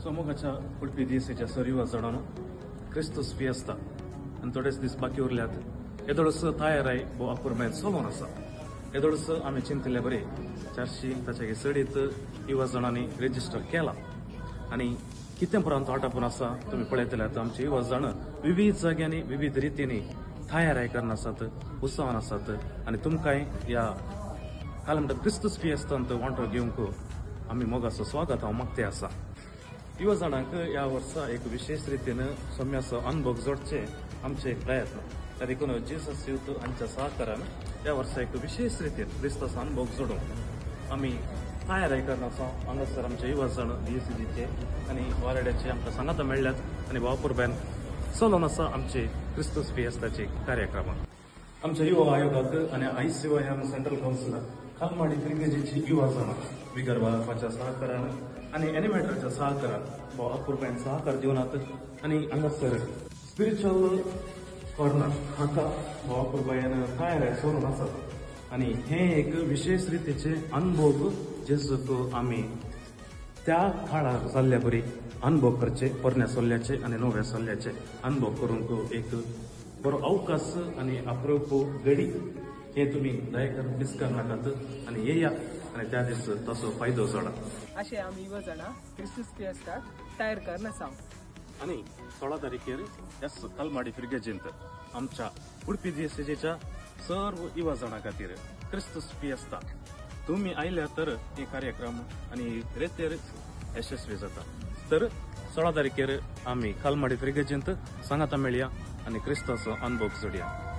समूहाच्या उडपी दिएसीच्या सर्व जाणांनो क्रिस्तूस फिएस्ता आनी थोडेच दीस बाकी उरल्यात येदोळस तयाराय भो अपुरबायन चलोवन आसा येदोळस आमी चिंतले बरे 400 ताच्या सडीत 20 जाणांनी रेजिस्टर केला आनी कितें पर्यंत वांटापून आसा तुमी पळयतल्यात आमचे 20 जाण विविध जाग्यांनी विविध रितींनी तयाराय करन आसात उत्सवान आसात आनी तुमकांय या काल म्हणटात क्रिस्तूस फिएस्तांत वांटो घेवंक आमी मोगाचो स्वागत हांव मागते आसा 20 जाणांक ह्या वर्सा एक विशेष रितीन सौम्याचो अनुभव जोडचे आमचे एक प्रयत्न त्या देखून जीसस यूथ हांच्या सहकारान ह्या वर्सा एक विशेष रितीन क्रिस्ताचो अनुभव जोडूंक आमी तयाराय करन आसा हांगासर आमचे 20 जाण डीएसीचे आनी वारेड्याचे आमकां सांगाता मेळ्ळ्यात आनी वापुरब्यान चलोवन आसा आमचे क्रिस्तूस फिएस्ताचे कार्यक्रम आमच्या युवा आयोगाक आनी आयसीवायएम सेंट्रल काउन्सिलाक खालमाडी क्रिकेजीची 20 जाणां विगर्भाच्या सहकारान आनी एनिमेटरच्या सहकारान भो अपुरबायन सहकार दिवनात आनी हांगासर स्पिरिच्युअल कॉर्नर हाका भो अपुरबायन तयार सोडून आसात आनी हे एक विशेष रितीचे अनुभव जेजूक आमी त्या काळार जाल्ल्या बरी अनुभव करचे पोरण्या सोल्ल्याचे आनी नव्या सोल्ल्याचे अनुभव करूंक एक बरो अवकाश आनी अप्रूप घडी हे तुम्ही दयेकर मिस करनाकात आनी येया आनी त्या दीस तसो फायदो जोडा अशें आमी 20 जाणां क्रिस्तूस फिएस्ताक तयार करन आसा आनी 16 तारीखेर ह्याच कलमाडी फिरगेजींत आमच्या उडपी डीएसीच्या सर्व 20 जाणां खातीर क्रिस्तूस फिएस्ता तुम्ही आयल्या तर हे कार्यक्रम आनी रेतेर यशस्वी जाता तर 16 तारीखेर आमी खालमाडी फिरगेजींत सांगाता मेळया आनी क्रिस्ताचो अनुभव जोडया